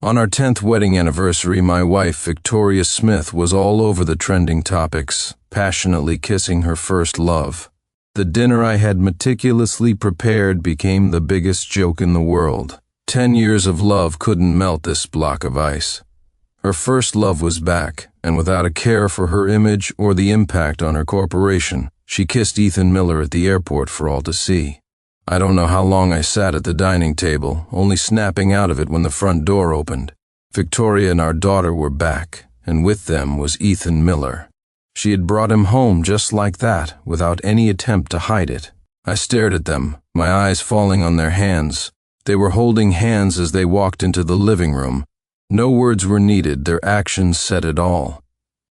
On our 10th wedding anniversary, my wife, Victoria Smith, was all over the trending topics, passionately kissing her first love. The dinner I had meticulously prepared became the biggest joke in the world. 10 years of love couldn't melt this block of ice. Her first love was back, and without a care for her image or the impact on her corporation, she kissed Ethan Miller at the airport for all to see. I don't know how long I sat at the dining table, only snapping out of it when the front door opened. Victoria and our daughter were back, and with them was Ethan Miller. She had brought him home just like that, without any attempt to hide it. I stared at them, my eyes falling on their hands. They were holding hands as they walked into the living room. No words were needed, their actions said it all.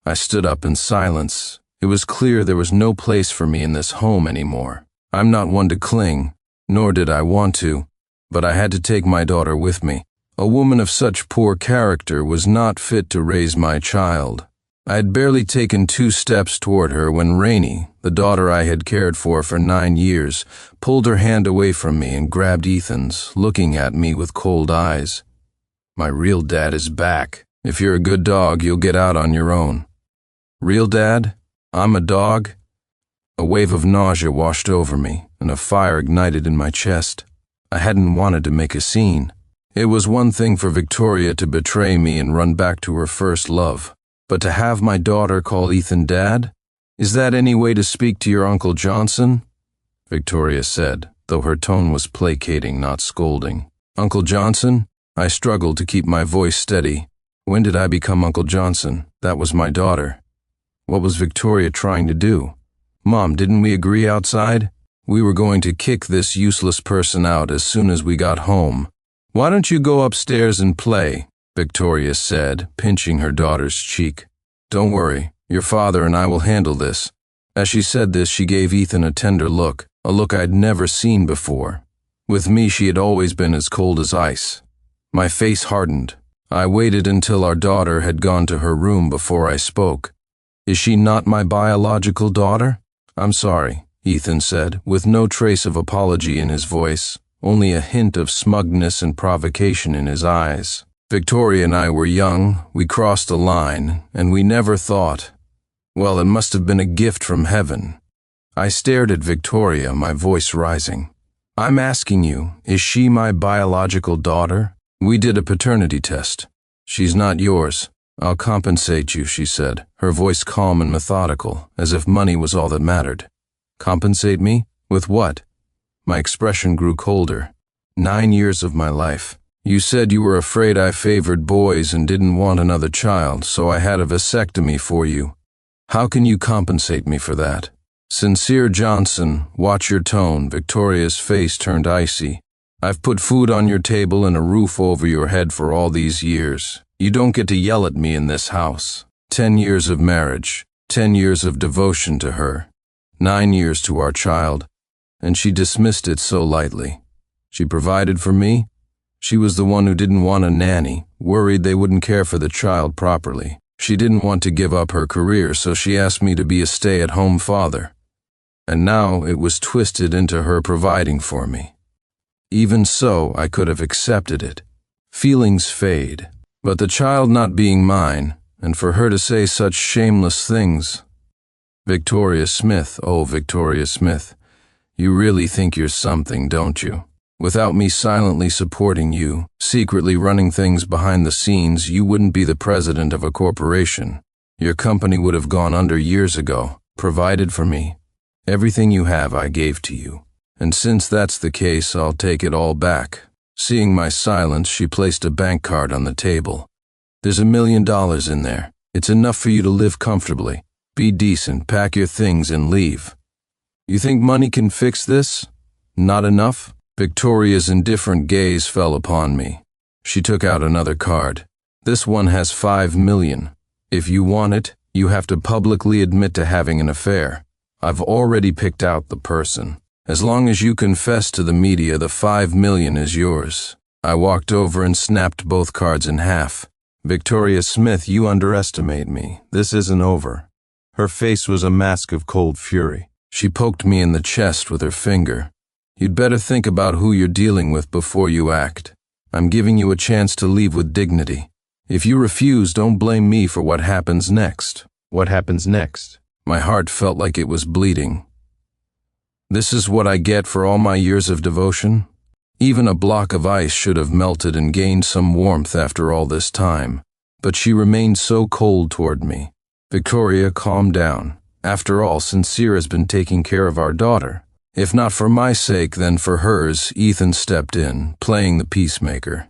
I stood up in silence. It was clear there was no place for me in this home anymore. I'm not one to cling, nor did I want to, but I had to take my daughter with me. A woman of such poor character was not fit to raise my child. I had barely taken 2 steps toward her when Rainey, the daughter I had cared for 9 years, pulled her hand away from me and grabbed Ethan's, looking at me with cold eyes. My real dad is back. If you're a good dog, you'll get out on your own. Real dad? I'm a dog? A wave of nausea washed over me, and a fire ignited in my chest. I hadn't wanted to make a scene. It was one thing for Victoria to betray me and run back to her first love, but to have my daughter call Ethan Dad? Is that any way to speak to your Uncle Johnson? Victoria said, though her tone was placating, not scolding. Uncle Johnson? I struggled to keep my voice steady. When did I become Uncle Johnson? That was my daughter. What was Victoria trying to do? Mom, didn't we agree outside? We were going to kick this useless person out as soon as we got home. Why don't you go upstairs and play? Victoria said, pinching her daughter's cheek. Don't worry, your father and I will handle this. As she said this, she gave Ethan a tender look, a look I'd never seen before. With me, she had always been as cold as ice. My face hardened. I waited until our daughter had gone to her room before I spoke. Is she not my biological daughter? I'm sorry, Ethan said, with no trace of apology in his voice, only a hint of smugness and provocation in his eyes. Victoria and I were young, we crossed a line, and we never thought. Well, it must have been a gift from heaven. I stared at Victoria, my voice rising. I'm asking you, is she my biological daughter? We did a paternity test. She's not yours. I'll compensate you, she said, her voice calm and methodical, as if money was all that mattered. Compensate me? With what? My expression grew colder. 9 years of my life. You said you were afraid I favored boys and didn't want another child, so I had a vasectomy for you. How can you compensate me for that? Sincere Johnson, watch your tone. Victoria's face turned icy. I've put food on your table and a roof over your head for all these years. You don't get to yell at me in this house. 10 years of marriage, 10 years of devotion to her, 9 years to our child, and she dismissed it so lightly. She provided for me. She was the one who didn't want a nanny, worried they wouldn't care for the child properly. She didn't want to give up her career, so she asked me to be a stay-at-home father. And now it was twisted into her providing for me. Even so, I could have accepted it. Feelings fade. But the child not being mine, and for her to say such shameless things. Victoria Smith, oh Victoria Smith, you really think you're something, don't you? Without me silently supporting you, secretly running things behind the scenes, you wouldn't be the president of a corporation. Your company would have gone under years ago, provided for me. Everything you have I gave to you. And since that's the case, I'll take it all back. Seeing my silence, she placed a bank card on the table. There's $1 million in there. It's enough for you to live comfortably. Be decent, pack your things, and leave. You think money can fix this? Not enough? Victoria's indifferent gaze fell upon me. She took out another card. This one has $5 million. If you want it, you have to publicly admit to having an affair. I've already picked out the person. As long as you confess to the media, the $5 million is yours. I walked over and snapped both cards in half. Victoria Smith, you underestimate me. This isn't over. Her face was a mask of cold fury. She poked me in the chest with her finger. You'd better think about who you're dealing with before you act. I'm giving you a chance to leave with dignity. If you refuse, don't blame me for what happens next. What happens next? My heart felt like it was bleeding. This is what I get for all my years of devotion? Even a block of ice should have melted and gained some warmth after all this time. But she remained so cold toward me. Victoria, calm down. After all, Sincere has been taking care of our daughter. If not for my sake, then for hers. Ethan stepped in, playing the peacemaker.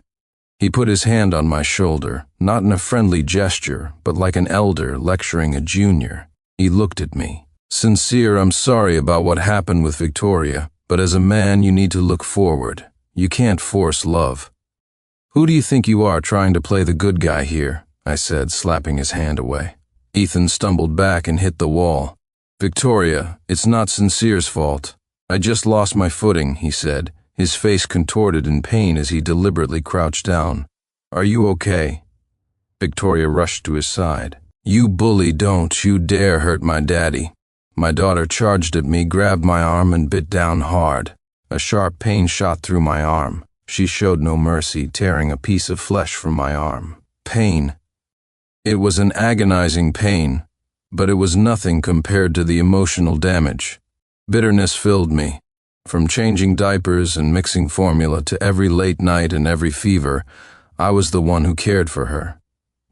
He put his hand on my shoulder, not in a friendly gesture, but like an elder lecturing a junior. He looked at me. Sincere, I'm sorry about what happened with Victoria, but as a man you need to look forward. You can't force love. Who do you think you are trying to play the good guy here? I said, slapping his hand away. Ethan stumbled back and hit the wall. Victoria, it's not Sincere's fault. I just lost my footing, he said, his face contorted in pain as he deliberately crouched down. Are you okay? Victoria rushed to his side. You bully, don't you dare hurt my daddy. My daughter charged at me, grabbed my arm and bit down hard. A sharp pain shot through my arm. She showed no mercy, tearing a piece of flesh from my arm. Pain. It was an agonizing pain, but it was nothing compared to the emotional damage. Bitterness filled me. From changing diapers and mixing formula to every late night and every fever, I was the one who cared for her.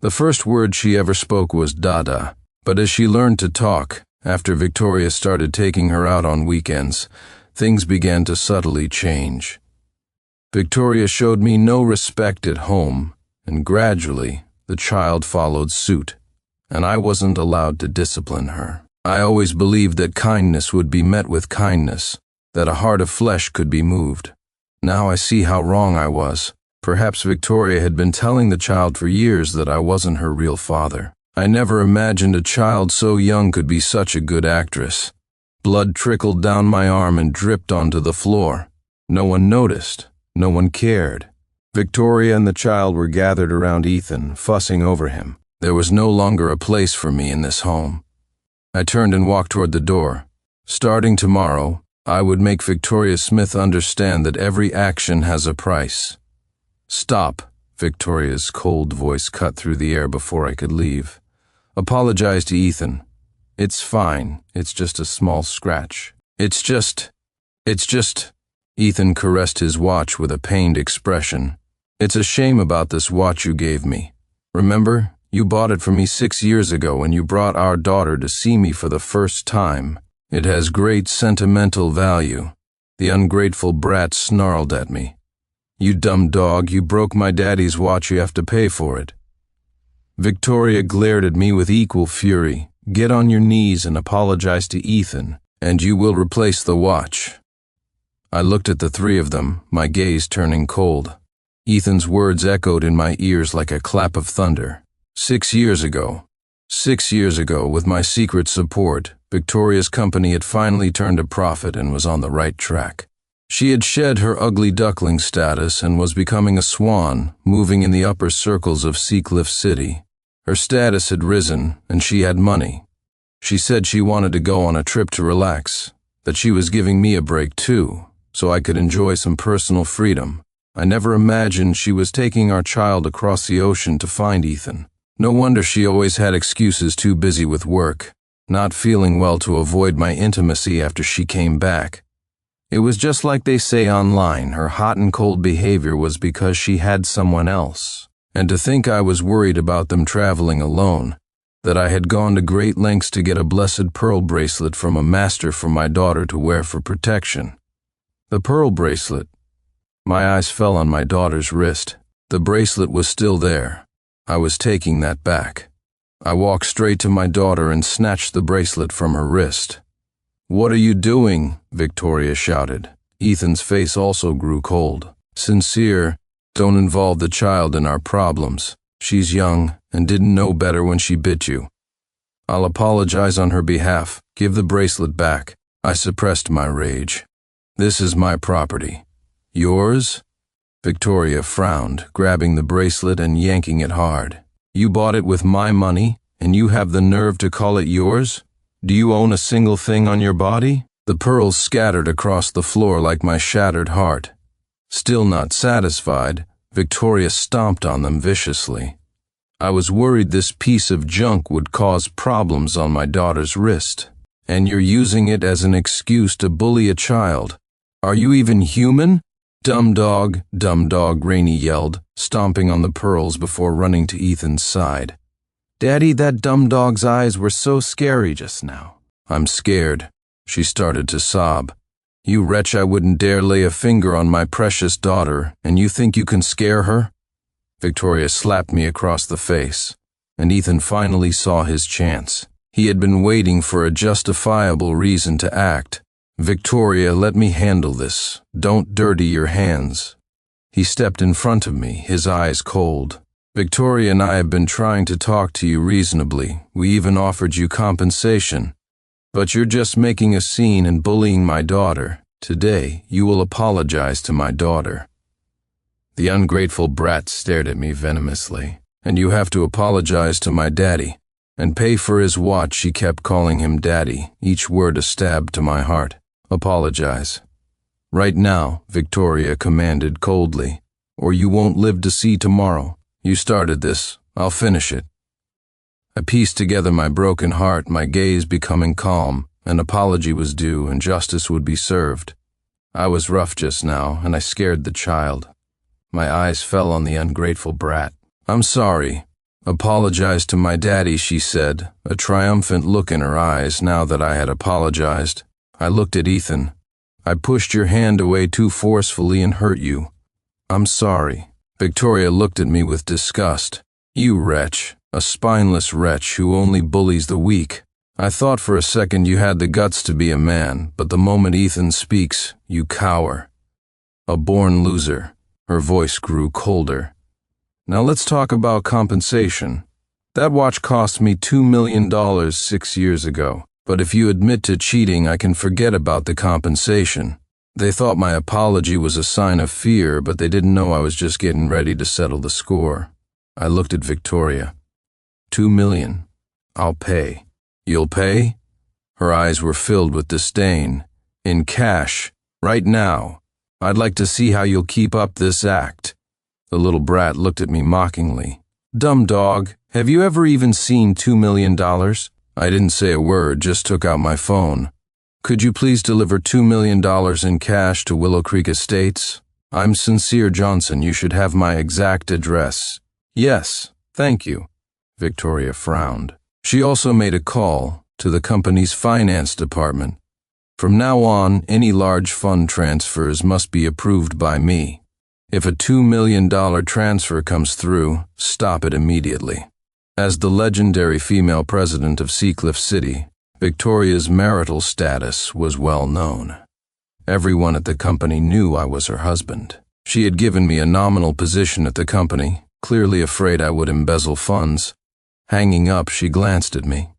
The first word she ever spoke was Dada, but as she learned to talk, after Victoria started taking her out on weekends, things began to subtly change. Victoria showed me no respect at home, and gradually, the child followed suit, and I wasn't allowed to discipline her. I always believed that kindness would be met with kindness, that a heart of flesh could be moved. Now I see how wrong I was. Perhaps Victoria had been telling the child for years that I wasn't her real father. I never imagined a child so young could be such a good actress. Blood trickled down my arm and dripped onto the floor. No one noticed. No one cared. Victoria and the child were gathered around Ethan, fussing over him. There was no longer a place for me in this home. I turned and walked toward the door. Starting tomorrow, I would make Victoria Smith understand that every action has a price. Stop, Victoria's cold voice cut through the air before I could leave. Apologize to Ethan. It's fine. It's just a small scratch. It's just... Ethan caressed his watch with a pained expression. It's a shame about this watch you gave me. Remember, you bought it for me 6 years ago when you brought our daughter to see me for the first time. It has great sentimental value. The ungrateful brat snarled at me. You dumb dog, you broke my daddy's watch, you have to pay for it. Victoria glared at me with equal fury. Get on your knees and apologize to Ethan, and you will replace the watch. I looked at the three of them, my gaze turning cold. Ethan's words echoed in my ears like a clap of thunder. 6 years ago, with my secret support, Victoria's company had finally turned a profit and was on the right track. She had shed her ugly duckling status and was becoming a swan, moving in the upper circles of Seacliff City. Her status had risen, and she had money. She said she wanted to go on a trip to relax, that she was giving me a break too, so I could enjoy some personal freedom. I never imagined she was taking our child across the ocean to find Ethan. No wonder she always had excuses, too busy with work, not feeling well to avoid my intimacy after she came back. It was just like they say online, her hot and cold behavior was because she had someone else. And to think I was worried about them traveling alone, that I had gone to great lengths to get a blessed pearl bracelet from a master for my daughter to wear for protection. The pearl bracelet. My eyes fell on my daughter's wrist. The bracelet was still there. I was taking that back. I walked straight to my daughter and snatched the bracelet from her wrist. What are you doing? Victoria shouted. Ethan's face also grew cold. Sincere, don't involve the child in our problems. She's young and didn't know better when she bit you. I'll apologize on her behalf. Give the bracelet back. I suppressed my rage. This is my property. Yours? Victoria frowned, grabbing the bracelet and yanking it hard. You bought it with my money, and you have the nerve to call it yours? Do you own a single thing on your body? The pearls scattered across the floor like my shattered heart. Still not satisfied, Victoria stomped on them viciously. I was worried this piece of junk would cause problems on my daughter's wrist. And you're using it as an excuse to bully a child. Are you even human? Dumb dog, Rainey yelled, stomping on the pearls before running to Ethan's side. Daddy, that dumb dog's eyes were so scary just now. I'm scared. She started to sob. You wretch, I wouldn't dare lay a finger on my precious daughter, and you think you can scare her? Victoria slapped me across the face, and Ethan finally saw his chance. He had been waiting for a justifiable reason to act. Victoria, let me handle this. Don't dirty your hands. He stepped in front of me, his eyes cold. Victoria and I have been trying to talk to you reasonably. We even offered you compensation. But you're just making a scene and bullying my daughter. Today, you will apologize to my daughter. The ungrateful brat stared at me venomously. And you have to apologize to my daddy. And pay for his watch. She kept calling him daddy, each word a stab to my heart. Apologize. Right now, Victoria commanded coldly, or you won't live to see tomorrow. You started this. I'll finish it. I pieced together my broken heart, my gaze becoming calm. An apology was due and justice would be served. I was rough just now, and I scared the child. My eyes fell on the ungrateful brat. I'm sorry. Apologize to my daddy, she said, a triumphant look in her eyes now that I had apologized. I looked at Ethan. I pushed your hand away too forcefully and hurt you. I'm sorry. Victoria looked at me with disgust. You wretch, a spineless wretch who only bullies the weak. I thought for a second you had the guts to be a man, but the moment Ethan speaks, you cower. A born loser. Her voice grew colder. Now let's talk about compensation. That watch cost me $2 million 6 years ago, but if you admit to cheating, I can forget about the compensation. They thought my apology was a sign of fear, but they didn't know I was just getting ready to settle the score. I looked at Victoria. $2 million. I'll pay. You'll pay? Her eyes were filled with disdain. In cash. Right now. I'd like to see how you'll keep up this act. The little brat looked at me mockingly. Dumb dog, have you ever even seen $2 million? I didn't say a word, just took out my phone. Could you please deliver $2 million in cash to Willow Creek Estates? I'm Sincere Johnson. You should have my exact address. Yes, thank you. Victoria frowned. She also made a call to the company's finance department. From now on, any large fund transfers must be approved by me. If a $2 million transfer comes through, stop it immediately. As the legendary female president of Seacliff City, Victoria's marital status was well known. Everyone at the company knew I was her husband. She had given me a nominal position at the company, clearly afraid I would embezzle funds. Hanging up, she glanced at me.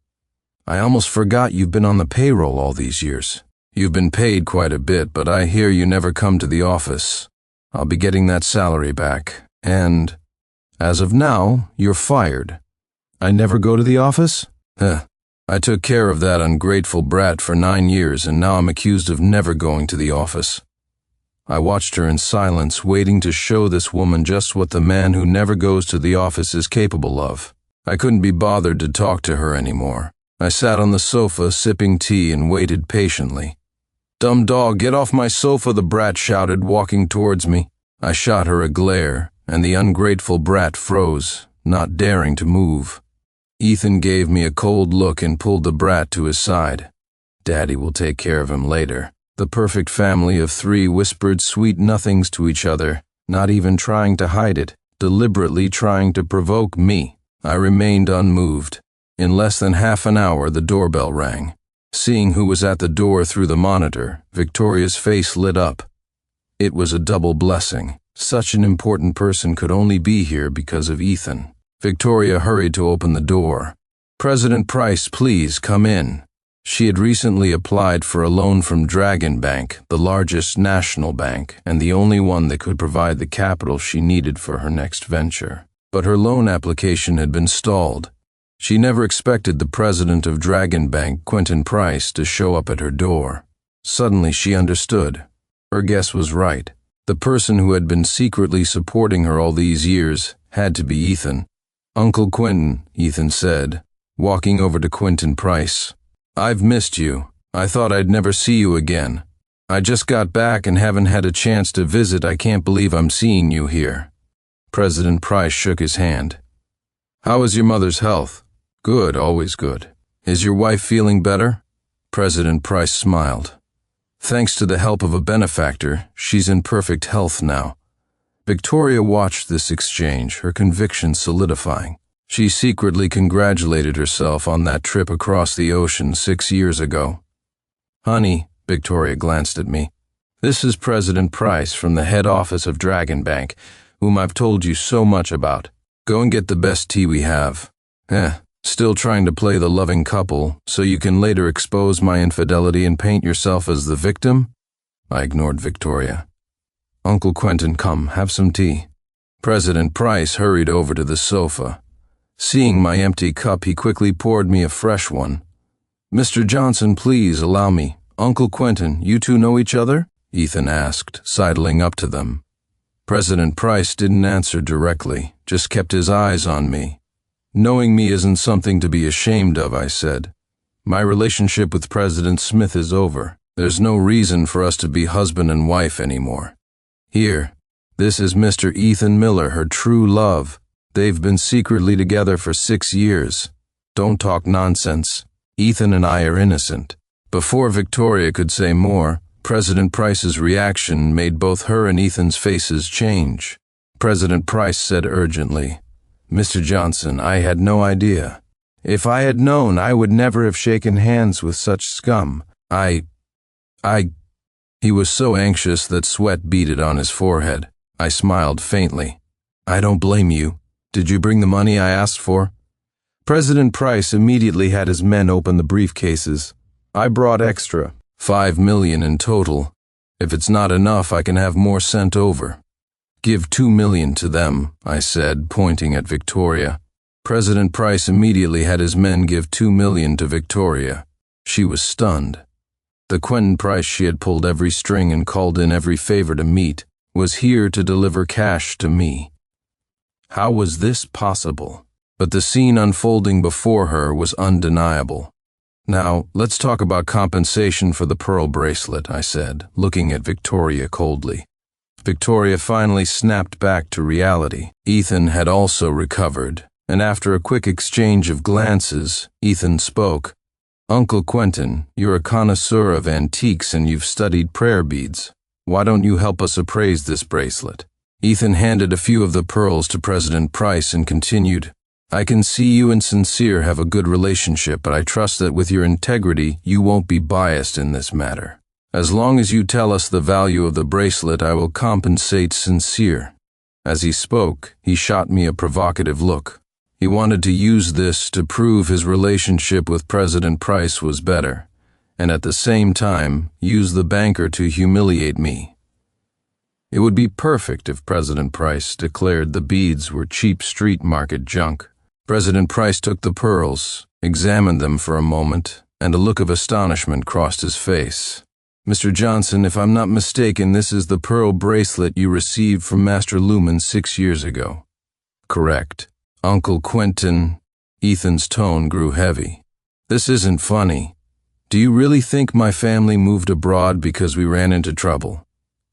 I almost forgot you've been on the payroll all these years. You've been paid quite a bit, but I hear you never come to the office. I'll be getting that salary back, and, as of now, you're fired. I never go to the office? I took care of that ungrateful brat for 9 years, and now I'm accused of never going to the office. I watched her in silence, waiting to show this woman just what the man who never goes to the office is capable of. I couldn't be bothered to talk to her anymore. I sat on the sofa, sipping tea, and waited patiently. Dumb dog, get off my sofa, the brat shouted, walking towards me. I shot her a glare, and the ungrateful brat froze, not daring to move. Ethan gave me a cold look and pulled the brat to his side. Daddy will take care of him later. The perfect family of 3 whispered sweet nothings to each other, not even trying to hide it, deliberately trying to provoke me. I remained unmoved. In less than half an hour, the doorbell rang. Seeing who was at the door through the monitor, Victoria's face lit up. It was a double blessing. Such an important person could only be here because of Ethan. Victoria hurried to open the door. President Price, please come in. She had recently applied for a loan from Dragon Bank, the largest national bank, and the only one that could provide the capital she needed for her next venture. But her loan application had been stalled. She never expected the president of Dragon Bank, Quentin Price, to show up at her door. Suddenly she understood. Her guess was right. The person who had been secretly supporting her all these years had to be Ethan. "Uncle Quentin," Ethan said, walking over to Quentin Price. "I've missed you. I thought I'd never see you again. I just got back and haven't had a chance to visit. I can't believe I'm seeing you here." President Price shook his hand. "How is your mother's health?" "Good, always good." "Is your wife feeling better?" President Price smiled. "Thanks to the help of a benefactor, she's in perfect health now." Victoria watched this exchange, her conviction solidifying. She secretly congratulated herself on that trip across the ocean 6 years ago. "Honey," Victoria glanced at me, "this is President Price from the head office of Dragon Bank, whom I've told you so much about. Go and get the best tea we have." Still trying to play the loving couple so you can later expose my infidelity and paint yourself as the victim? I ignored Victoria. "Uncle Quentin, come, have some tea." President Price hurried over to the sofa. Seeing my empty cup, he quickly poured me a fresh one. "Mr. Johnson, please allow me. Uncle Quentin, you two know each other?" Ethan asked, sidling up to them. President Price didn't answer directly, just kept his eyes on me. "Knowing me isn't something to be ashamed of," I said. "My relationship with President Smith is over. There's no reason for us to be husband and wife anymore. Here, this is Mr. Ethan Miller, her true love. They've been secretly together for 6 years. Don't talk nonsense. Ethan and I are innocent." Before Victoria could say more, President Price's reaction made both her and Ethan's faces change. President Price said urgently, "Mr. Johnson, I had no idea. If I had known, I would never have shaken hands with such scum. He was so anxious that sweat beaded on his forehead. I smiled faintly. "I don't blame you. Did you bring the money I asked for?" President Price immediately had his men open the briefcases. "I brought extra. $5 million in total. If it's not enough, I can have more sent over." "Give $2 million to them," I said, pointing at Victoria. President Price immediately had his men give $2 million to Victoria. She was stunned. The Quentin Price she had pulled every string and called in every favor to meet was here to deliver cash to me. How was this possible? But the scene unfolding before her was undeniable. "Now, let's talk about compensation for the pearl bracelet," I said, looking at Victoria coldly. Victoria finally snapped back to reality. Ethan had also recovered, and after a quick exchange of glances, Ethan spoke. "Uncle Quentin, you're a connoisseur of antiques and you've studied prayer beads. Why don't you help us appraise this bracelet?" Ethan handed a few of the pearls to President Price and continued, "I can see you and Sincere have a good relationship, but I trust that with your integrity, you won't be biased in this matter. As long as you tell us the value of the bracelet, I will compensate Sincere." As he spoke, he shot me a provocative look. He wanted to use this to prove his relationship with President Price was better, and at the same time, use the banker to humiliate me. It would be perfect if President Price declared the beads were cheap street market junk. President Price took the pearls, examined them for a moment, and a look of astonishment crossed his face. "Mr. Johnson, if I'm not mistaken, this is the pearl bracelet you received from Master Lumen 6 years ago." "Correct." "Uncle Quentin," Ethan's tone grew heavy. "This isn't funny. Do you really think my family moved abroad because we ran into trouble?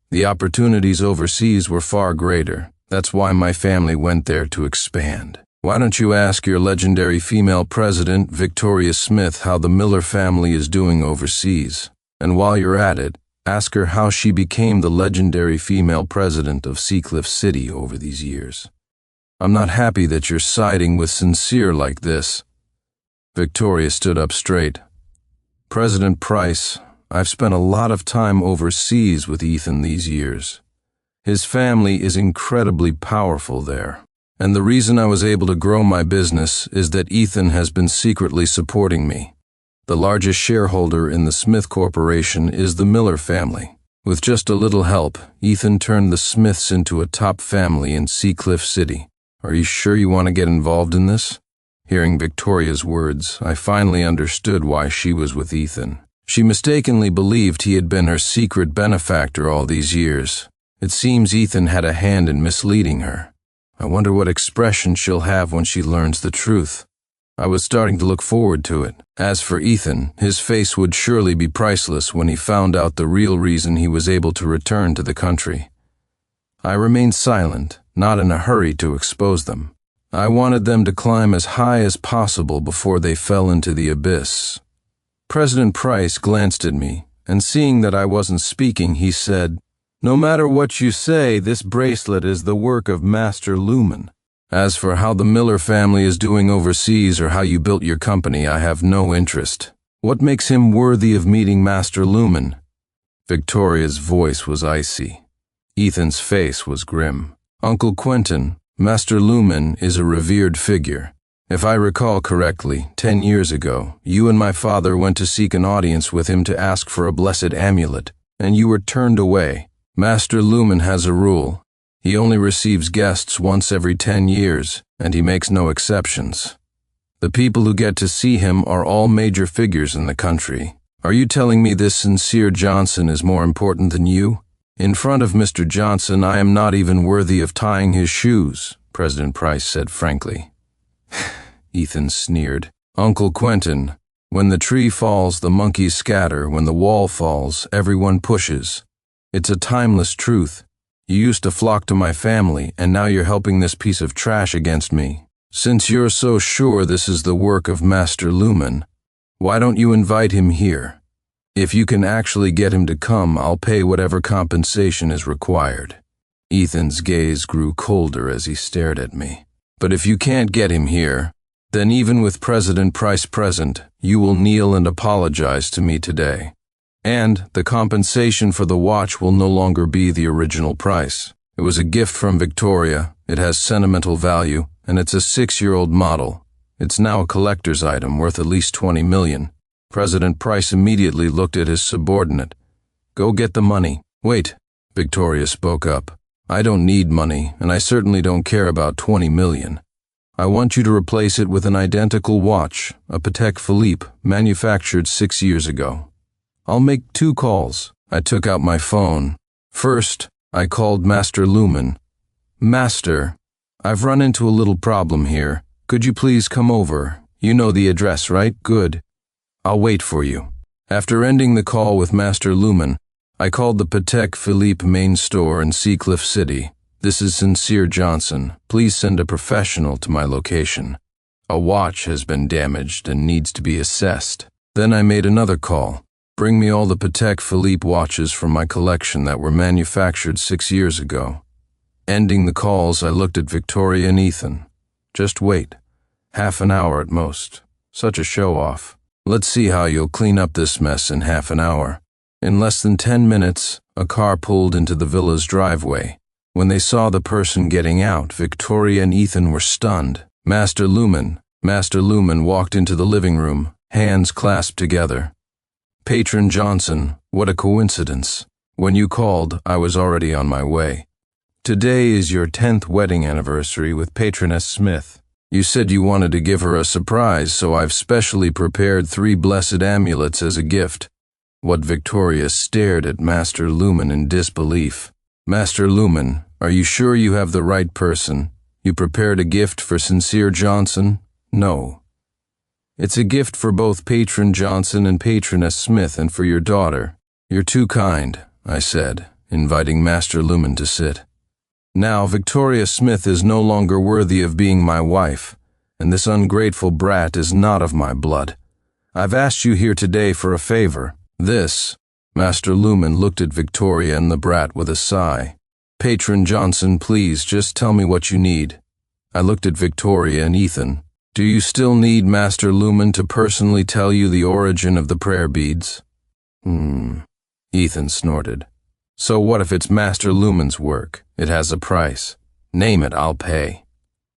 The opportunities overseas were far greater. That's why my family went there to expand. Why don't you ask your legendary female president, Victoria Smith, how the Miller family is doing overseas? And while you're at it, ask her how she became the legendary female president of Seacliff City over these years. I'm not happy that you're siding with Sincere like this." Victoria stood up straight. "President Price, I've spent a lot of time overseas with Ethan these years. His family is incredibly powerful there. And the reason I was able to grow my business is that Ethan has been secretly supporting me. The largest shareholder in the Smith Corporation is the Miller family. With just a little help, Ethan turned the Smiths into a top family in Seacliff City. Are you sure you want to get involved in this?" Hearing Victoria's words, I finally understood why she was with Ethan. She mistakenly believed he had been her secret benefactor all these years. It seems Ethan had a hand in misleading her. I wonder what expression she'll have when she learns the truth. I was starting to look forward to it. As for Ethan, his face would surely be priceless when he found out the real reason he was able to return to the country. I remained silent, not in a hurry to expose them. I wanted them to climb as high as possible before they fell into the abyss. President Price glanced at me, and seeing that I wasn't speaking, he said, "No matter what you say, this bracelet is the work of Master Lumen. As for how the Miller family is doing overseas or how you built your company, I have no interest. What makes him worthy of meeting Master Lumen?" Victoria's voice was icy. Ethan's face was grim. "Uncle Quentin, Master Lumen is a revered figure. If I recall correctly, 10 years ago, you and my father went to seek an audience with him to ask for a blessed amulet, and you were turned away. Master Lumen has a rule. He only receives guests once every 10 years, and he makes no exceptions. The people who get to see him are all major figures in the country. Are you telling me this Sincere Johnson is more important than you? In front of Mr. Johnson, I am not even worthy of tying his shoes," President Price said frankly. Ethan sneered. "Uncle Quentin, when the tree falls, the monkeys scatter. When the wall falls, everyone pushes. It's a timeless truth. You used to flock to my family, and now you're helping this piece of trash against me. Since you're so sure this is the work of Master Lumen, why don't you invite him here? If you can actually get him to come, I'll pay whatever compensation is required." Ethan's gaze grew colder as he stared at me. "But if you can't get him here, then even with President Price present, you will kneel and apologize to me today. And the compensation for the watch will no longer be the original price. It was a gift from Victoria, it has sentimental value, and it's a 6-year-old model. It's now a collector's item worth at least $20 million. President Price immediately looked at his subordinate. "Go get the money." "Wait," Victoria spoke up. "I don't need money, and I certainly don't care about $20 million. I want you to replace it with an identical watch, a Patek Philippe, manufactured 6 years ago. I'll make 2 calls." I took out my phone. First, I called Master Lumen. "Master, I've run into a little problem here. Could you please come over? You know the address, right? Good. I'll wait for you." After ending the call with Master Lumen, I called the Patek Philippe main store in Seacliff City. "This is Sincere Johnson. Please send a professional to my location. A watch has been damaged and needs to be assessed." Then I made another call. "Bring me all the Patek Philippe watches from my collection that were manufactured 6 years ago." Ending the calls, I looked at Victoria and Ethan. "Just wait. Half an hour at most. Such a show-off. Let's see how you'll clean up this mess in half an hour." In less than 10 minutes, a car pulled into the villa's driveway. When they saw the person getting out, Victoria and Ethan were stunned. Master Lumen walked into the living room, hands clasped together. "Patron Johnson, what a coincidence. When you called, I was already on my way. Today is your 10th wedding anniversary with Patroness Smith. You said you wanted to give her a surprise, so I've specially prepared 3 blessed amulets as a gift." What Victoria stared at Master Lumen in disbelief. "Master Lumen, are you sure you have the right person? You prepared a gift for Sincere Johnson?" "No. It's a gift for both Patron Johnson and Patroness Smith and for your daughter." "You're too kind," I said, inviting Master Lumen to sit. "Now Victoria Smith is no longer worthy of being my wife, and this ungrateful brat is not of my blood. I've asked you here today for a favor. This," Master Lumen looked at Victoria and the brat with a sigh. "Patron Johnson, please just tell me what you need." I looked at Victoria and Ethan. "Do you still need Master Lumen to personally tell you the origin of the prayer beads?" Ethan snorted. "So what if it's Master Lumen's work? It has a price. Name it, I'll pay."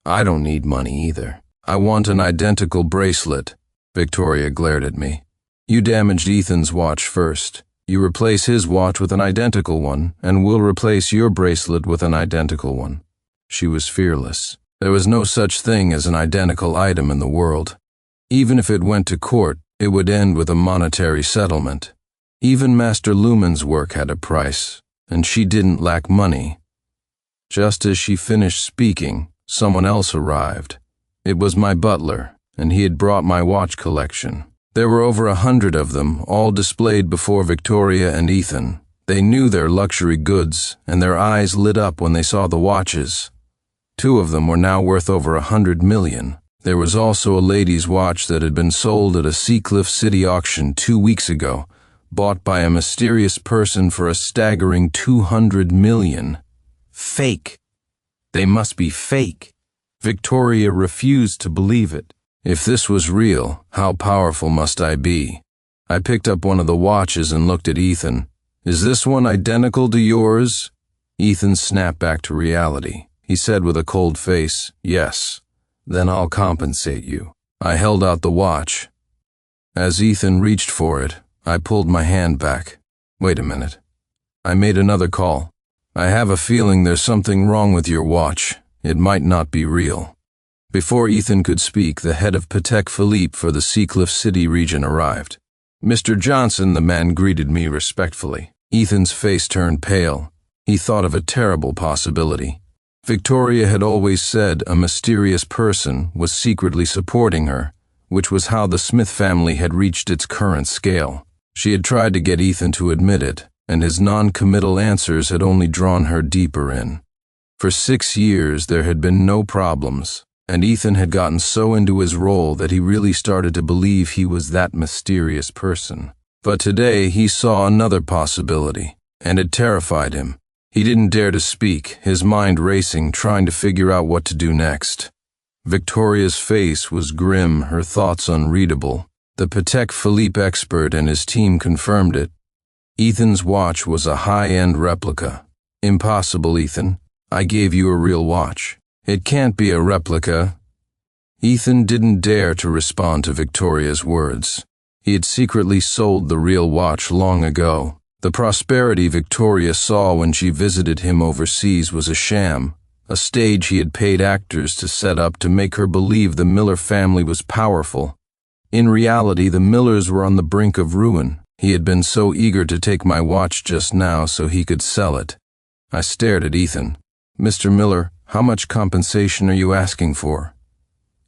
"I don't need money either. I want an identical bracelet." Victoria glared at me. "You damaged Ethan's watch first. You replace his watch with an identical one, and we'll replace your bracelet with an identical one." She was fearless. There was no such thing as an identical item in the world. Even if it went to court, it would end with a monetary settlement. Even Master Lumen's work had a price. and she didn't lack money. Just as she finished speaking, someone else arrived. It was my butler, and he had brought my watch collection. There were over 100 of them, all displayed before Victoria and Ethan. They knew their luxury goods, and their eyes lit up when they saw the watches. 2 of them were now worth over 100 million. There was also a lady's watch that had been sold at a Seacliff City auction 2 weeks ago, bought by a mysterious person for a staggering 200 million. Fake. They must be fake. Victoria refused to believe it. If this was real, how powerful must I be? I picked up one of the watches and looked at Ethan. Is this one identical to yours? Ethan snapped back to reality. He said with a cold face, yes. Then I'll compensate you. I held out the watch. As Ethan reached for it, I pulled my hand back. Wait a minute. I made another call. I have a feeling there's something wrong with your watch. It might not be real. Before Ethan could speak, the head of Patek Philippe for the Seacliff City region arrived. Mr. Johnson, the man greeted me respectfully. Ethan's face turned pale. He thought of a terrible possibility. Victoria had always said a mysterious person was secretly supporting her, which was how the Smith family had reached its current scale. She had tried to get Ethan to admit it, and his non-committal answers had only drawn her deeper in. For 6 years there had been no problems, and Ethan had gotten so into his role that he really started to believe he was that mysterious person. But today he saw another possibility, and it terrified him. He didn't dare to speak, his mind racing, trying to figure out what to do next. Victoria's face was grim, her thoughts unreadable. The Patek Philippe expert and his team confirmed it. Ethan's watch was a high-end replica. Impossible, Ethan. I gave you a real watch. It can't be a replica. Ethan didn't dare to respond to Victoria's words. He had secretly sold the real watch long ago. The prosperity Victoria saw when she visited him overseas was a sham, a stage he had paid actors to set up to make her believe the Miller family was powerful. In reality, the Millers were on the brink of ruin. He had been so eager to take my watch just now so he could sell it. I stared at Ethan. Mr. Miller, how much compensation are you asking for?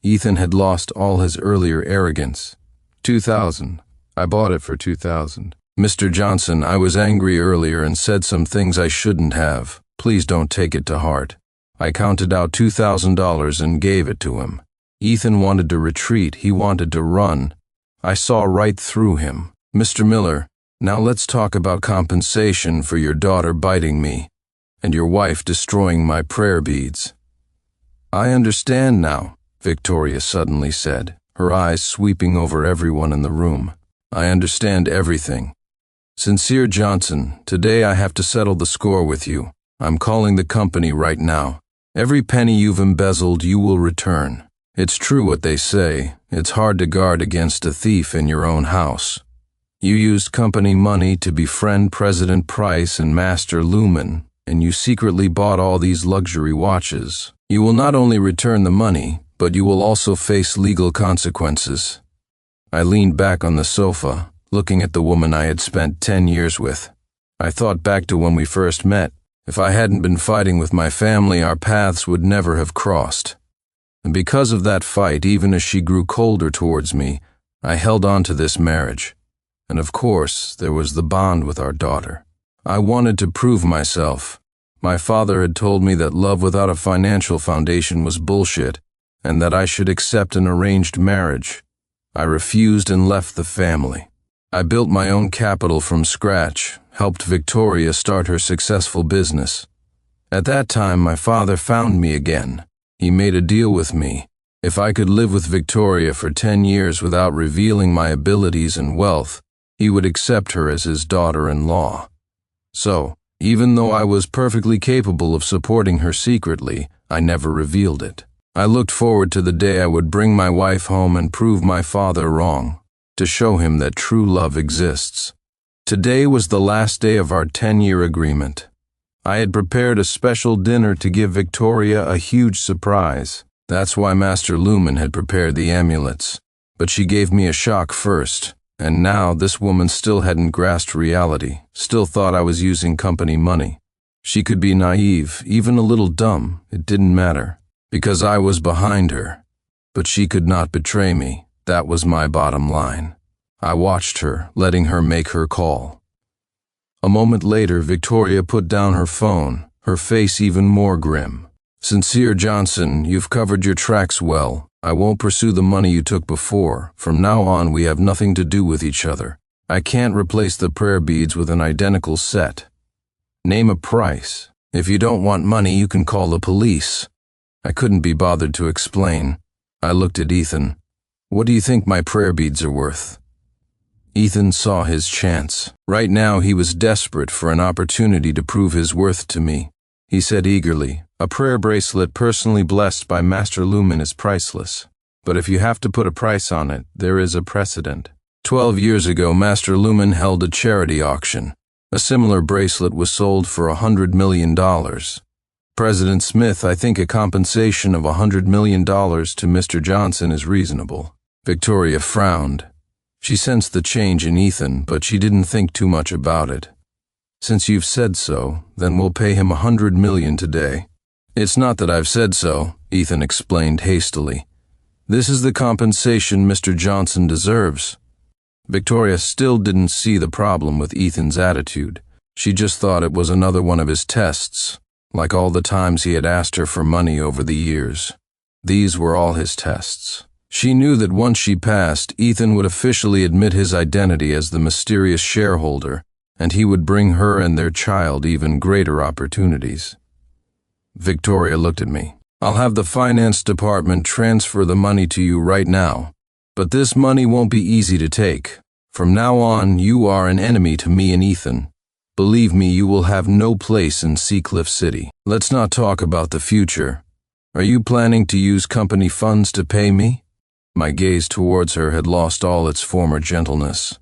Ethan had lost all his earlier arrogance. 2,000. I bought it for 2,000. Mr. Johnson, I was angry earlier and said some things I shouldn't have. Please don't take it to heart. I counted out $2,000 and gave it to him. Ethan wanted to retreat. He wanted to run. I saw right through him. Mr. Miller, now let's talk about compensation for your daughter biting me and your wife destroying my prayer beads. I understand now, Victoria suddenly said, her eyes sweeping over everyone in the room. I understand everything. Sincere Johnson, today I have to settle the score with you. I'm calling the company right now. Every penny you've embezzled you will return. It's true what they say. It's hard to guard against a thief in your own house. You used company money to befriend President Price and Master Lumen, and you secretly bought all these luxury watches. You will not only return the money, but you will also face legal consequences. I leaned back on the sofa, looking at the woman I had spent 10 years with. I thought back to when we first met. If I hadn't been fighting with my family, our paths would never have crossed. And because of that fight, even as she grew colder towards me, I held on to this marriage. And of course, there was the bond with our daughter. I wanted to prove myself. My father had told me that love without a financial foundation was bullshit, and that I should accept an arranged marriage. I refused and left the family. I built my own capital from scratch, helped Victoria start her successful business. At that time, my father found me again. He made a deal with me. If I could live with Victoria for 10 years without revealing my abilities and wealth, he would accept her as his daughter-in-law. So, even though I was perfectly capable of supporting her secretly, I never revealed it. I looked forward to the day I would bring my wife home and prove my father wrong, to show him that true love exists. Today was the last day of our 10-year agreement. I had prepared a special dinner to give Victoria a huge surprise. That's why Master Lumen had prepared the amulets. But she gave me a shock first. And now this woman still hadn't grasped reality, still thought I was using company money. She could be naive, even a little dumb, it didn't matter, because I was behind her. But she could not betray me, that was my bottom line. I watched her, letting her make her call. A moment later, Victoria put down her phone, her face even more grim. "Sincere Johnson, you've covered your tracks well. I won't pursue the money you took before. From now on, we have nothing to do with each other. I can't replace the prayer beads with an identical set. Name a price. If you don't want money, you can call the police." I couldn't be bothered to explain. I looked at Ethan. "What do you think my prayer beads are worth?" Ethan saw his chance. Right now he was desperate for an opportunity to prove his worth to me. He said eagerly, "A prayer bracelet personally blessed by Master Lumen is priceless. But if you have to put a price on it, there is a precedent. 12 years ago, Master Lumen held a charity auction. A similar bracelet was sold for $100 million. President Smith, I think a compensation of $100 million to Mr. Johnson is reasonable." Victoria frowned. She sensed the change in Ethan, but she didn't think too much about it. "Since you've said so, then we'll pay him $100 million today." "It's not that I've said so," Ethan explained hastily. "This is the compensation Mr. Johnson deserves." Victoria still didn't see the problem with Ethan's attitude. She just thought it was another one of his tests, like all the times he had asked her for money over the years. These were all his tests. She knew that once she passed, Ethan would officially admit his identity as the mysterious shareholder, and he would bring her and their child even greater opportunities. Victoria looked at me. "I'll have the finance department transfer the money to you right now. But this money won't be easy to take. From now on, you are an enemy to me and Ethan. Believe me, you will have no place in Seacliff City. Let's not talk about the future. Are you planning to use company funds to pay me?" My gaze towards her had lost all its former gentleness.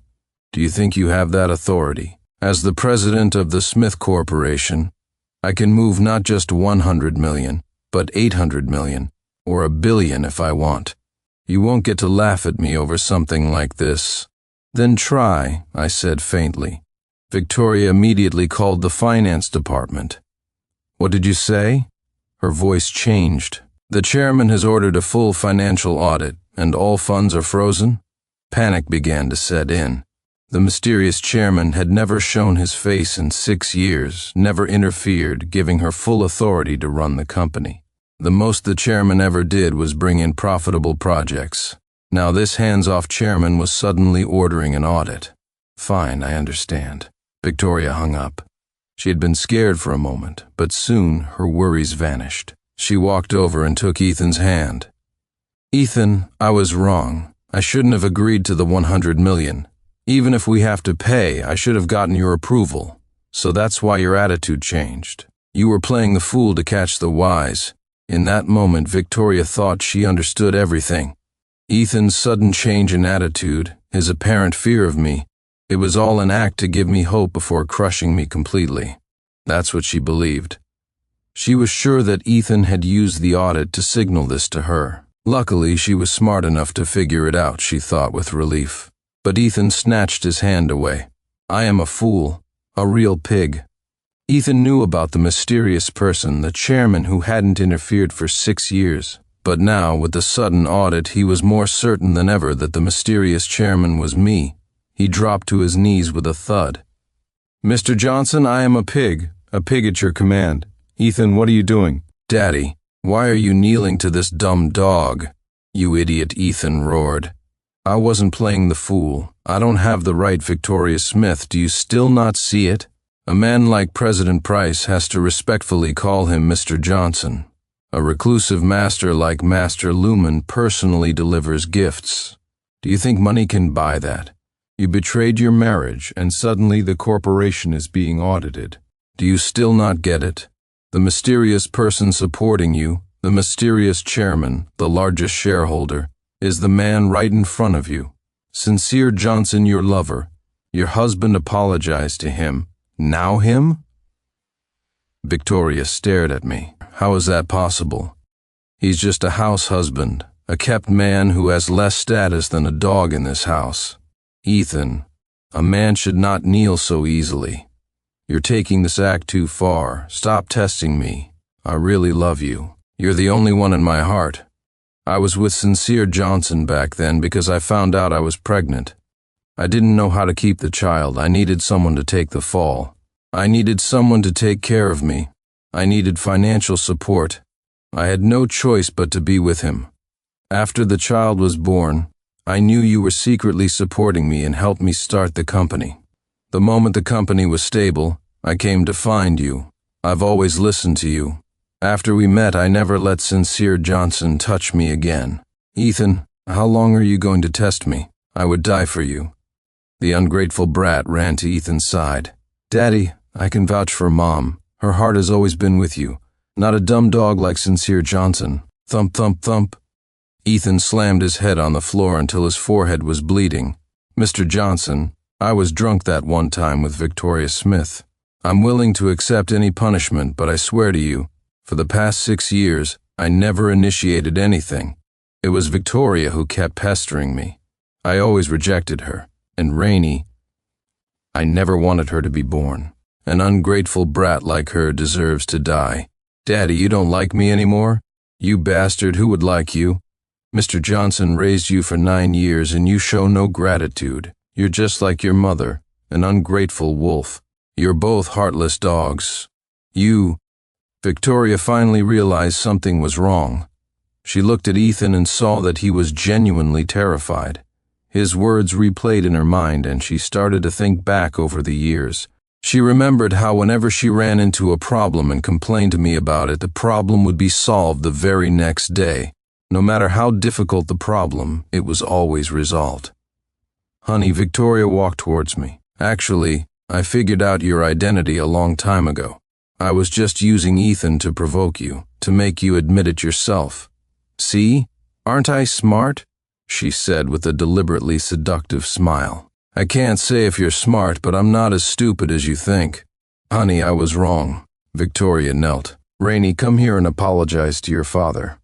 "Do you think you have that authority? As the president of the Smith Corporation, I can move not just 100 million, but 800 million, or $1 billion if I want. You won't get to laugh at me over something like this." "Then try," I said faintly. Victoria immediately called the finance department. "What did you say?" Her voice changed. "The chairman has ordered a full financial audit, and all funds are frozen?" Panic began to set in. The mysterious chairman had never shown his face in 6 years, never interfered, giving her full authority to run the company. The most the chairman ever did was bring in profitable projects. Now this hands-off chairman was suddenly ordering an audit. "Fine, I understand." Victoria hung up. She had been scared for a moment, but soon her worries vanished. She walked over and took Ethan's hand. "Ethan, I was wrong. I shouldn't have agreed to the 100 million. Even if we have to pay, I should have gotten your approval. So that's why your attitude changed. You were playing the fool to catch the wise." In that moment, Victoria thought she understood everything. Ethan's sudden change in attitude, his apparent fear of me, it was all an act to give me hope before crushing me completely. That's what she believed. She was sure that Ethan had used the audit to signal this to her. Luckily, she was smart enough to figure it out, she thought with relief. But Ethan snatched his hand away. "I am a fool, a real pig." Ethan knew about the mysterious person, the chairman who hadn't interfered for 6 years. But now, with the sudden audit, he was more certain than ever that the mysterious chairman was me. He dropped to his knees with a thud. "Mr. Johnson, I am a pig at your command. Ethan, what are you doing?" "Daddy, why are you kneeling to this dumb dog?" "You idiot," Ethan roared. "I wasn't playing the fool. I don't have the right, Victoria Smith. Do you still not see it? A man like President Price has to respectfully call him Mr. Johnson. A reclusive master like Master Lumen personally delivers gifts. Do you think money can buy that? You betrayed your marriage, and suddenly the corporation is being audited. Do you still not get it? The mysterious person supporting you, the mysterious chairman, the largest shareholder, is the man right in front of you. Sincere Johnson, your lover. Your husband apologized to him. Now him?" Victoria stared at me. "How is that possible? He's just a house husband, a kept man who has less status than a dog in this house." Ethan, a man should not kneel so easily. You're taking this act too far. Stop testing me. I really love you. You're the only one in my heart. I was with Sincere Johnson back then because I found out I was pregnant. I didn't know how to keep the child. I needed someone to take the fall. I needed someone to take care of me. I needed financial support. I had no choice but to be with him. After the child was born, I knew you were secretly supporting me and helped me start the company. The moment the company was stable, I came to find you. I've always listened to you. After we met, I never let Sincere Johnson touch me again. Ethan, how long are you going to test me? I would die for you. The ungrateful brat ran to Ethan's side. Daddy, I can vouch for Mom. Her heart has always been with you. Not a dumb dog like Sincere Johnson. Thump, thump, thump. Ethan slammed his head on the floor until his forehead was bleeding. Mr. Johnson, I was drunk that one time with Victoria Smith. I'm willing to accept any punishment, but I swear to you, for the past 6 years, I never initiated anything. It was Victoria who kept pestering me. I always rejected her. And Rainey, I never wanted her to be born. An ungrateful brat like her deserves to die. Daddy, you don't like me anymore? You bastard, who would like you? Mr. Johnson raised you for 9 years and you show no gratitude. You're just like your mother, an ungrateful wolf. You're both heartless dogs. Victoria finally realized something was wrong. She looked at Ethan and saw that he was genuinely terrified. His words replayed in her mind and she started to think back over the years. She remembered how whenever she ran into a problem and complained to me about it, the problem would be solved the very next day. No matter how difficult the problem, it was always resolved. Honey, Victoria walked towards me. Actually, I figured out your identity a long time ago. I was just using Ethan to provoke you, to make you admit it yourself. See? Aren't I smart? She said with a deliberately seductive smile. I can't say if you're smart, but I'm not as stupid as you think. Honey, I was wrong. Victoria knelt. Rainey, come here and apologize to your father.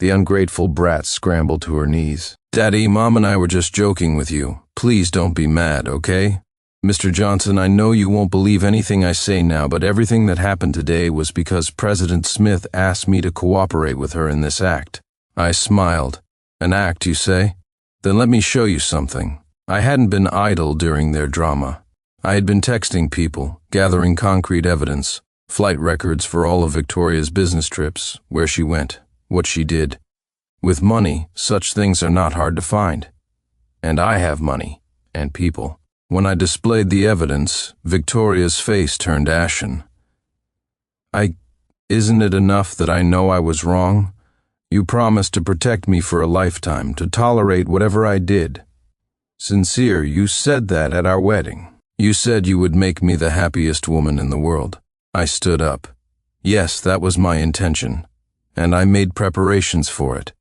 The ungrateful brat scrambled to her knees. Daddy, Mom and I were just joking with you. Please don't be mad, okay? Mr. Johnson, I know you won't believe anything I say now, but everything that happened today was because President Smith asked me to cooperate with her in this act. I smiled. An act, you say? Then let me show you something. I hadn't been idle during their drama. I had been texting people, gathering concrete evidence, flight records for all of Victoria's business trips, where she went, what she did. With money, such things are not hard to find. And I have money, and people. When I displayed the evidence, Victoria's face turned ashen. Isn't it enough that I know I was wrong? You promised to protect me for a lifetime, to tolerate whatever I did. Sincere, you said that at our wedding. You said you would make me the happiest woman in the world. I stood up. Yes, that was my intention, and I made preparations for it.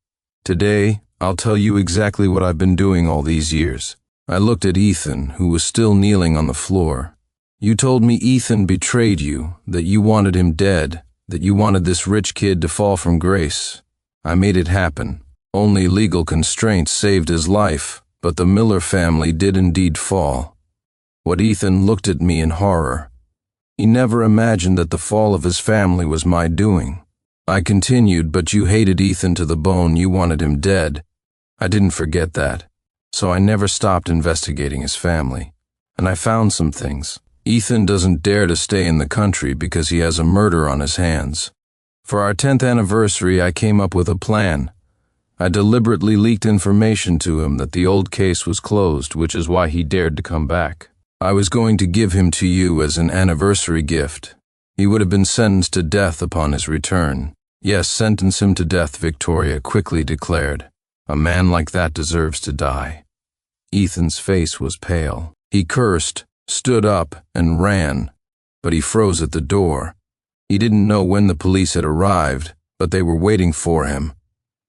Today, I'll tell you exactly what I've been doing all these years. I looked at Ethan, who was still kneeling on the floor. You told me Ethan betrayed you, that you wanted him dead, that you wanted this rich kid to fall from grace. I made it happen. Only legal constraints saved his life, but the Miller family did indeed fall. What Ethan looked at me in horror. He never imagined that the fall of his family was my doing. I continued, but you hated Ethan to the bone. You wanted him dead. I didn't forget that. So I never stopped investigating his family. And I found some things. Ethan doesn't dare to stay in the country because he has a murder on his hands. For our 10th anniversary, I came up with a plan. I deliberately leaked information to him that the old case was closed, which is why he dared to come back. I was going to give him to you as an anniversary gift. He would have been sentenced to death upon his return. Yes, sentence him to death, Victoria quickly declared. A man like that deserves to die. Ethan's face was pale. He cursed, stood up, and ran, but he froze at the door. He didn't know when the police had arrived, but they were waiting for him.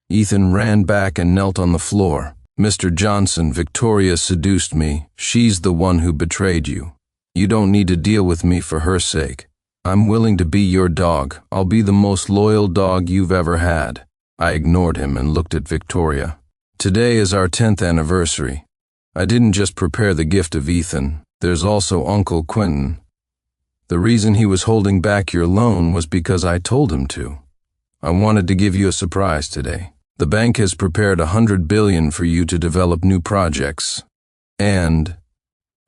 Ethan ran back and knelt on the floor. Mr. Johnson, Victoria seduced me. She's the one who betrayed you. You don't need to deal with me for her sake. I'm willing to be your dog. I'll be the most loyal dog you've ever had. I ignored him and looked at Victoria. Today is our 10th anniversary. I didn't just prepare the gift of Ethan. There's also Uncle Quentin. The reason he was holding back your loan was because I told him to. I wanted to give you a surprise today. The bank has prepared $100 billion for you to develop new projects. And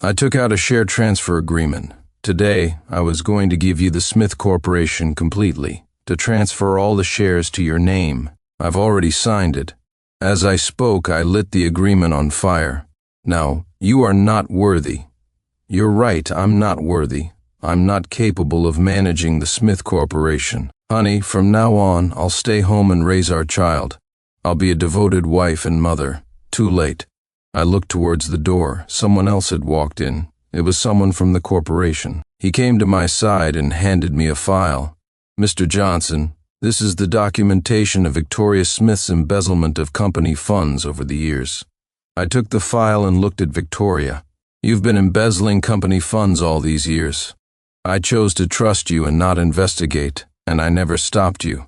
I took out a share transfer agreement. Today, I was going to give you the Smith Corporation completely, to transfer all the shares to your name. I've already signed it. As I spoke, I lit the agreement on fire. Now, you are not worthy. You're right, I'm not worthy. I'm not capable of managing the Smith Corporation. Honey, from now on, I'll stay home and raise our child. I'll be a devoted wife and mother. Too late. I looked towards the door. Someone else had walked in. It was someone from the corporation. He came to my side and handed me a file. Mr. Johnson, this is the documentation of Victoria Smith's embezzlement of company funds over the years. I took the file and looked at Victoria. You've been embezzling company funds all these years. I chose to trust you and not investigate, and I never stopped you.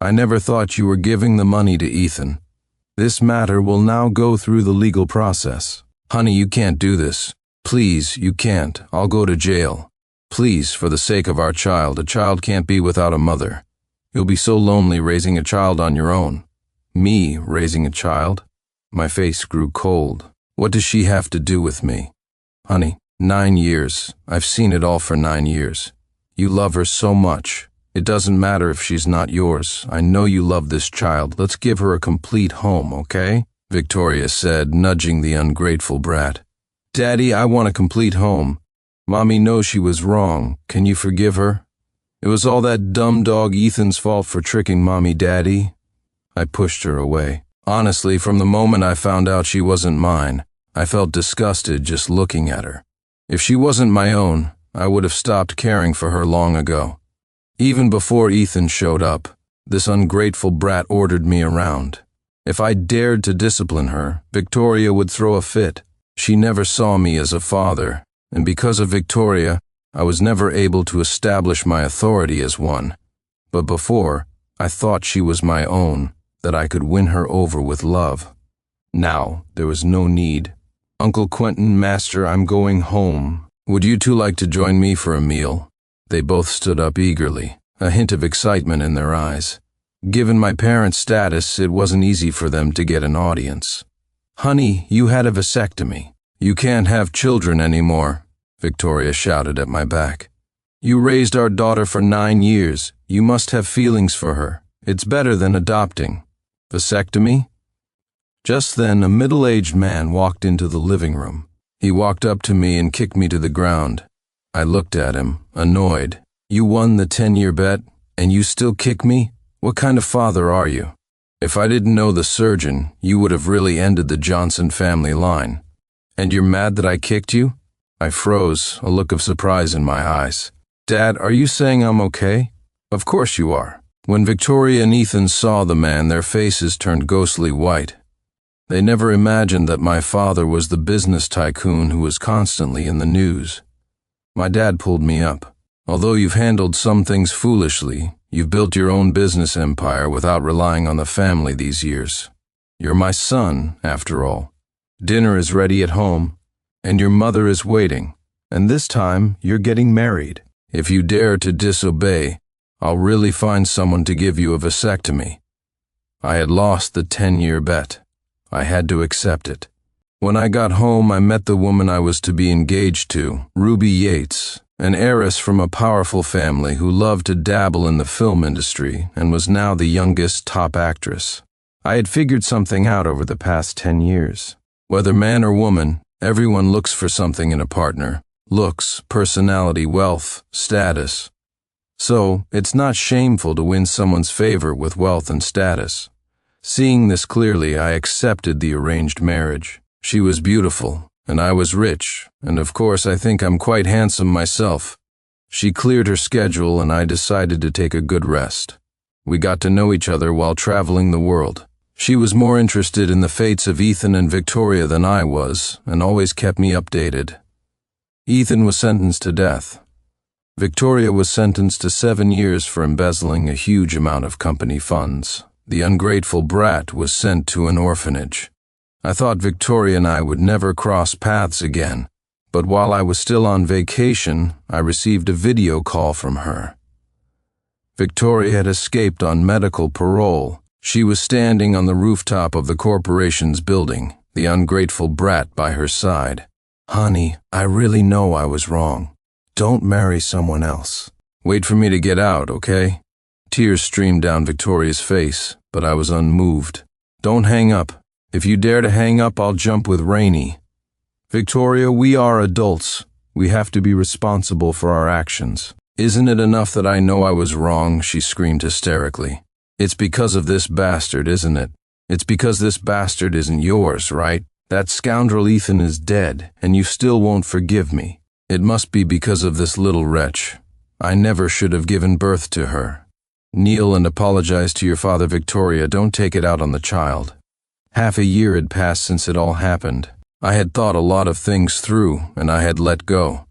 I never thought you were giving the money to Ethan. This matter will now go through the legal process. Honey, you can't do this. Please, you can't. I'll go to jail. Please, for the sake of our child, a child can't be without a mother. You'll be so lonely raising a child on your own. Me raising a child? My face grew cold. What does she have to do with me? Honey, 9 years. I've seen it all for 9 years. You love her so much. It doesn't matter if she's not yours. I know you love this child. Let's give her a complete home, okay? Victoria said, nudging the ungrateful brat. Daddy, I want a complete home. Mommy knows she was wrong. Can you forgive her? It was all that dumb dog Ethan's fault for tricking Mommy, Daddy. I pushed her away. Honestly, from the moment I found out she wasn't mine, I felt disgusted just looking at her. If she wasn't my own, I would have stopped caring for her long ago. Even before Ethan showed up, this ungrateful brat ordered me around. If I dared to discipline her, Victoria would throw a fit. She never saw me as a father, and because of Victoria, I was never able to establish my authority as one. But before, I thought she was my own, that I could win her over with love. Now, there was no need. Uncle Quentin, Master, I'm going home. Would you two like to join me for a meal? They both stood up eagerly, a hint of excitement in their eyes. Given my parents' status, it wasn't easy for them to get an audience. Honey, you had a vasectomy. You can't have children anymore, Victoria shouted at my back. You raised our daughter for 9 years. You must have feelings for her. It's better than adopting. Vasectomy? Just then, a middle-aged man walked into the living room. He walked up to me and kicked me to the ground. I looked at him, annoyed. You won the 10-year bet, and you still kick me? What kind of father are you? If I didn't know the surgeon, you would have really ended the Johnson family line. And you're mad that I kicked you? I froze, a look of surprise in my eyes. Dad, are you saying I'm okay? Of course you are. When Victoria and Ethan saw the man, their faces turned ghostly white. They never imagined that my father was the business tycoon who was constantly in the news. My dad pulled me up. Although you've handled some things foolishly, you've built your own business empire without relying on the family these years. You're my son, after all. Dinner is ready at home, and your mother is waiting. And this time, you're getting married. If you dare to disobey, I'll really find someone to give you a vasectomy. I had lost the 10-year bet. I had to accept it. When I got home, I met the woman I was to be engaged to, Ruby Yates, an heiress from a powerful family who loved to dabble in the film industry and was now the youngest top actress. I had figured something out over the past 10 years. Whether man or woman, everyone looks for something in a partner. Looks, personality, wealth, status. So, it's not shameful to win someone's favor with wealth and status. Seeing this clearly, I accepted the arranged marriage. She was beautiful, and I was rich, and of course I think I'm quite handsome myself. She cleared her schedule and I decided to take a good rest. We got to know each other while traveling the world. She was more interested in the fates of Ethan and Victoria than I was, and always kept me updated. Ethan was sentenced to death. Victoria was sentenced to 7 years for embezzling a huge amount of company funds. The ungrateful brat was sent to an orphanage. I thought Victoria and I would never cross paths again, but while I was still on vacation, I received a video call from her. Victoria had escaped on medical parole. She was standing on the rooftop of the corporation's building, the ungrateful brat by her side. "Honey, I really know I was wrong. Don't marry someone else. Wait for me to get out, okay?" Tears streamed down Victoria's face, but I was unmoved. "Don't hang up. If you dare to hang up, I'll jump with Rainey." "Victoria, we are adults. We have to be responsible for our actions." "Isn't it enough that I know I was wrong?" she screamed hysterically. "It's because of this bastard, isn't it? It's because this bastard isn't yours, right? That scoundrel Ethan is dead, and you still won't forgive me. It must be because of this little wretch. I never should have given birth to her. Kneel and apologize to your father, Victoria. Don't take it out on the child." Half a year had passed since it all happened. I had thought a lot of things through, and I had let go.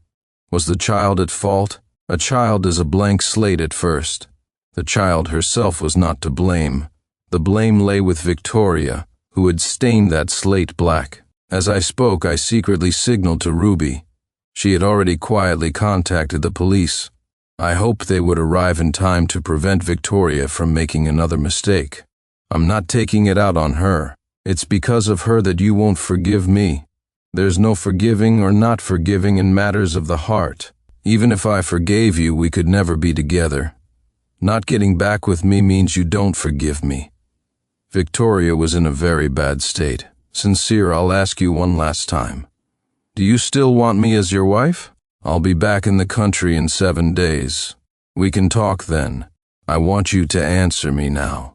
Was the child at fault? A child is a blank slate at first. The child herself was not to blame. The blame lay with Victoria, who had stained that slate black. As I spoke, I secretly signaled to Ruby. She had already quietly contacted the police. I hoped they would arrive in time to prevent Victoria from making another mistake. "I'm not taking it out on her. It's because of her that you won't forgive me. There's no forgiving or not forgiving in matters of the heart. Even if I forgave you, we could never be together. Not getting back with me means you don't forgive me." Victoria was in a very bad state. "Sincere, I'll ask you one last time. Do you still want me as your wife? I'll be back in the country in 7 days. We can talk then. I want you to answer me now."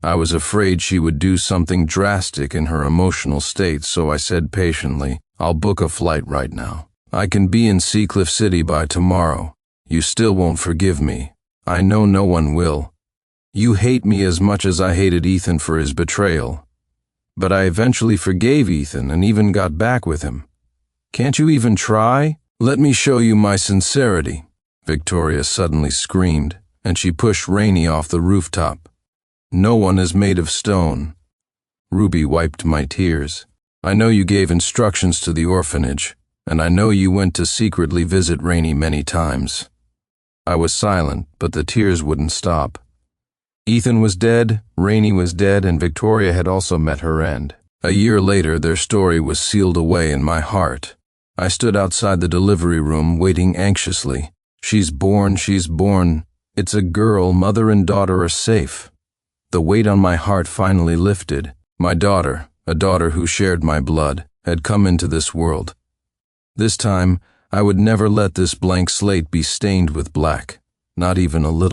I was afraid she would do something drastic in her emotional state, so I said patiently, "I'll book a flight right now. I can be in Seacliff City by tomorrow. You still won't forgive me. I know no one will. You hate me as much as I hated Ethan for his betrayal. But I eventually forgave Ethan and even got back with him. Can't you even try? Let me show you my sincerity." Victoria suddenly screamed, and she pushed Rainey off the rooftop. "No one is made of stone." Ruby wiped my tears. "I know you gave instructions to the orphanage, and I know you went to secretly visit Rainey many times." I was silent, but the tears wouldn't stop. Ethan was dead, Rainey was dead, and Victoria had also met her end. A year later, their story was sealed away in my heart. I stood outside the delivery room, waiting anxiously. She's born. It's a girl. Mother and daughter are safe. The weight on my heart finally lifted. My daughter, a daughter who shared my blood, had come into this world. This time, I would never let this blank slate be stained with black, not even a little.